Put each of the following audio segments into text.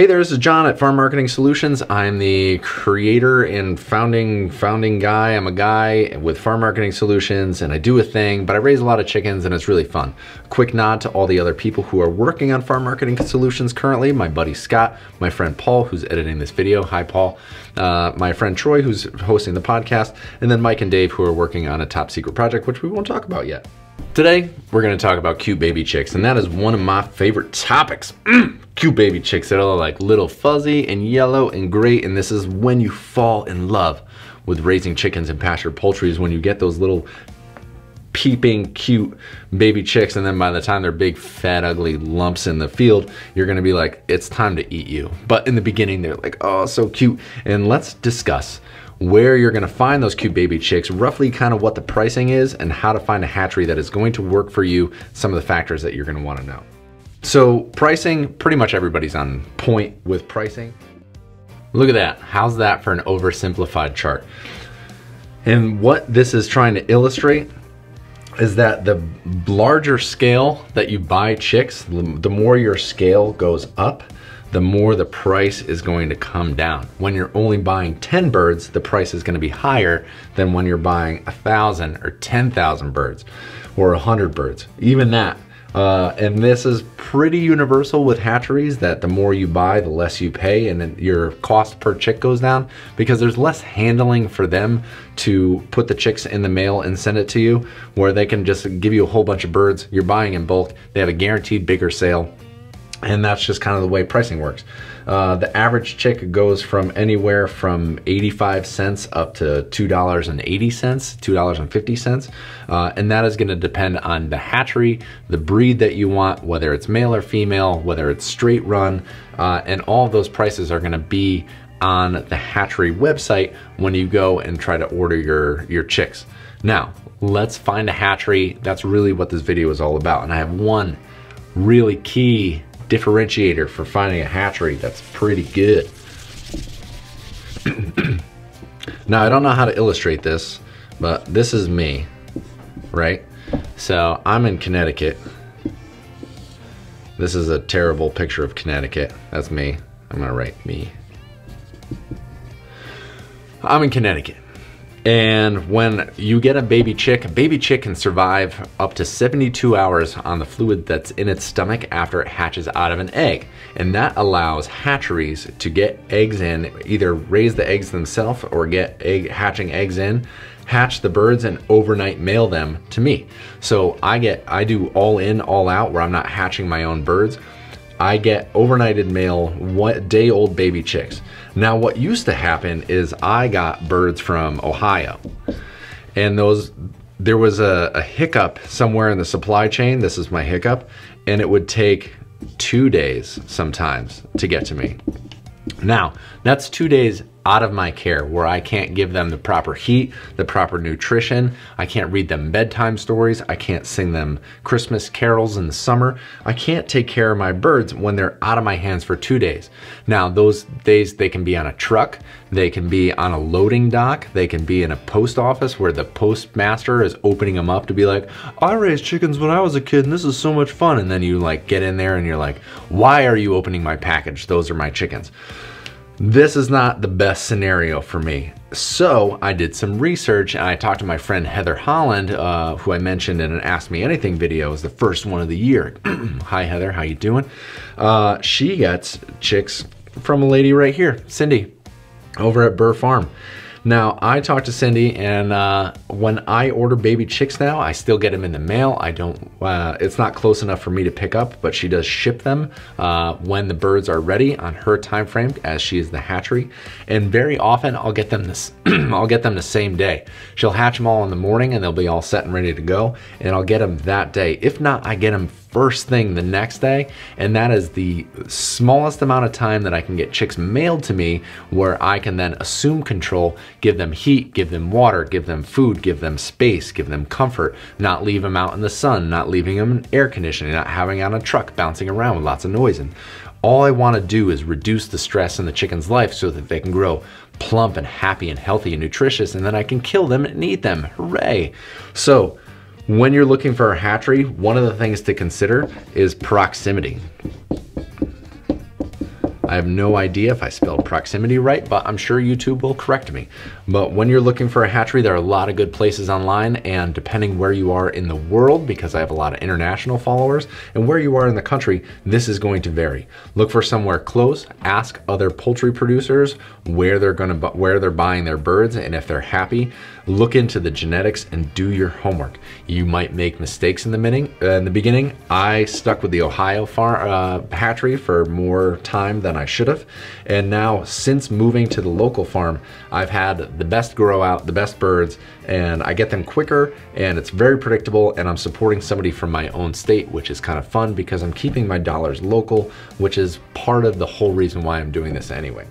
Hey there, this is John at Farm Marketing Solutions. I'm the creator and founding guy. I'm a guy with Farm Marketing Solutions and I do a thing, but I raise a lot of chickens and it's really fun. Quick nod to all the other people who are working on Farm Marketing Solutions currently. My buddy Scott, my friend Paul, who's editing this video. Hi, Paul. My friend Troy, who's hosting the podcast, and then Mike and Dave, who are working on a top secret project, which we won't talk about yet. Today, we're gonna talk about cute baby chicks, and that is one of my favorite topics. Cute baby chicks that are like little fuzzy and yellow and great, and this is when you fall in love with raising chickens and pastured poultry, is when you get those little peeping cute baby chicks, and then by the time they're big, fat, ugly lumps in the field, you're gonna be like, it's time to eat you. But in the beginning, they're like, oh, so cute. And let's discuss where you're gonna find those cute baby chicks, roughly kind of what the pricing is, and how to find a hatchery that is going to work for you, some of the factors that you're gonna wanna know. So pricing, pretty much everybody's on point with pricing. Look at that, how's that for an oversimplified chart? And what this is trying to illustrate is that the larger scale that you buy chicks, the more your scale goes up, the more the price is going to come down. When you're only buying 10 birds, the price is gonna be higher than when you're buying 1,000 or 10,000 birds or 100 birds, even that. And this is pretty universal with hatcheries, that the more you buy, the less you pay, and then your cost per chick goes down because there's less handling for them to put the chicks in the mail and send it to you, where they can just give you a whole bunch of birds. You're buying in bulk, they have a guaranteed bigger sale. And that's just kind of the way pricing works. The average chick goes from anywhere from 85 cents up to $2.80, $2.50. And that is gonna depend on the hatchery, the breed that you want, whether it's male or female, whether it's straight run, and all of those prices are gonna be on the hatchery website when you go and try to order your chicks. Now, let's find a hatchery. That's really what this video is all about. And I have one really key differentiator for finding a hatchery that's pretty good. Now, I don't know how to illustrate this, but this is me, right? So I'm in Connecticut. This is a terrible picture of Connecticut. That's me. I'm gonna write me. I'm in Connecticut. And when you get a baby chick can survive up to 72 hours on the fluid that's in its stomach after it hatches out of an egg. And that allows hatcheries to get eggs in, either raise the eggs themselves or get hatching eggs in, hatch the birds and overnight mail them to me. So I do all in, all out, where I'm not hatching my own birds. I get overnighted mail, day-old baby chicks. Now, what used to happen is I got birds from Ohio, and there was a hiccup somewhere in the supply chain. This is my hiccup, and it would take 2 days sometimes to get to me. Now, that's 2 days out of my care, where I can't give them the proper heat, the proper nutrition. I can't read them bedtime stories. I can't sing them Christmas carols in the summer. I can't take care of my birds when they're out of my hands for 2 days. Now, those days, they can be on a truck, they can be on a loading dock, they can be in a post office where the postmaster is opening them up to be like, I raised chickens when I was a kid and this is so much fun. And then you like get in there and you're like, why are you opening my package? Those are my chickens. This is not the best scenario for me. So I did some research and I talked to my friend Heather Holland, who I mentioned in an Ask Me Anything video. It was the first one of the year. Hi Heather, how you doing? She gets chicks from a lady right here, Cindy, over at Burr Farm. Now, I talked to Cindy, and when I order baby chicks now, I still get them in the mail. I don't, it's not close enough for me to pick up, but she does ship them when the birds are ready on her time frame, as she is the hatchery. And very often, I'll get them this, I'll get them the same day. She'll hatch them all in the morning, and they'll be all set and ready to go, and I'll get them that day. If not, I get them first thing the next day, and that is the smallest amount of time that I can get chicks mailed to me, where I can then assume control, give them heat, give them water, give them food, give them space, give them comfort, not leave them out in the sun, not leaving them in air conditioning, not having on a truck bouncing around with lots of noise. And all I want to do is reduce the stress in the chicken's life so that they can grow plump and happy and healthy and nutritious, and then I can kill them and eat them. Hooray! So when you're looking for a hatchery, one of the things to consider is proximity. I have no idea if I spelled proximity right, but I'm sure YouTube will correct me. But when you're looking for a hatchery, there are a lot of good places online, and depending where you are in the world, because I have a lot of international followers, and where you are in the country, this is going to vary. Look for somewhere close, ask other poultry producers where they're buying their birds, and if they're happy, look into the genetics and do your homework. You might make mistakes in the beginning. I stuck with the Ohio hatchery for more time than I should have, and now since moving to the local farm, I've had the best grow out, the best birds, and I get them quicker, and it's very predictable, and I'm supporting somebody from my own state, which is kind of fun because I'm keeping my dollars local, which is part of the whole reason why I'm doing this anyway.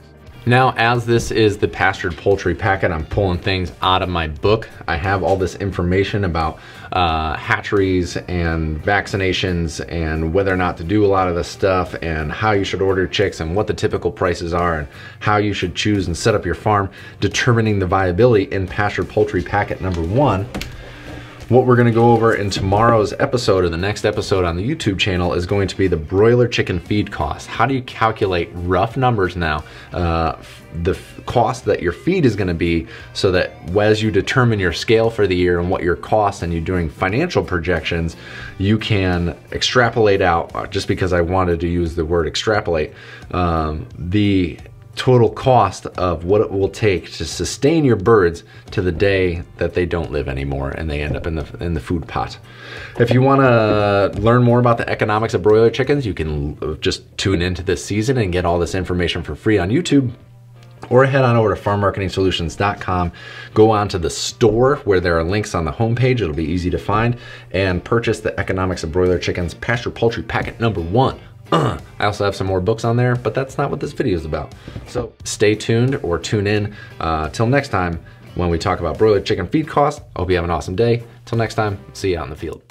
Now, as this is the pastured poultry packet, I'm pulling things out of my book. I have all this information about hatcheries and vaccinations and whether or not to do a lot of this stuff and how you should order chicks and what the typical prices are and how you should choose and set up your farm, determining the viability in pastured poultry packet number 1. What we're gonna go over in tomorrow's episode, or the next episode on the YouTube channel, is going to be the broiler chicken feed cost. How do you calculate rough numbers now, the cost that your feed is gonna be, so that as you determine your scale for the year and what your costs, and you're doing financial projections, you can extrapolate out, just because I wanted to use the word extrapolate, the total cost of what it will take to sustain your birds to the day that they don't live anymore and they end up in the food pot. If you want to learn more about the economics of broiler chickens, you can just tune into this season and get all this information for free on YouTube, or head on over to farmmarketingsolutions.com, go on to the store where there are links on the homepage, it'll be easy to find, and purchase the Economics of Broiler Chickens Pasture Poultry Packet number 1. I also have some more books on there, but that's not what this video is about. So stay tuned, or tune in till next time when we talk about broiler chicken feed costs. I hope you have an awesome day. Till next time, see you out in the field.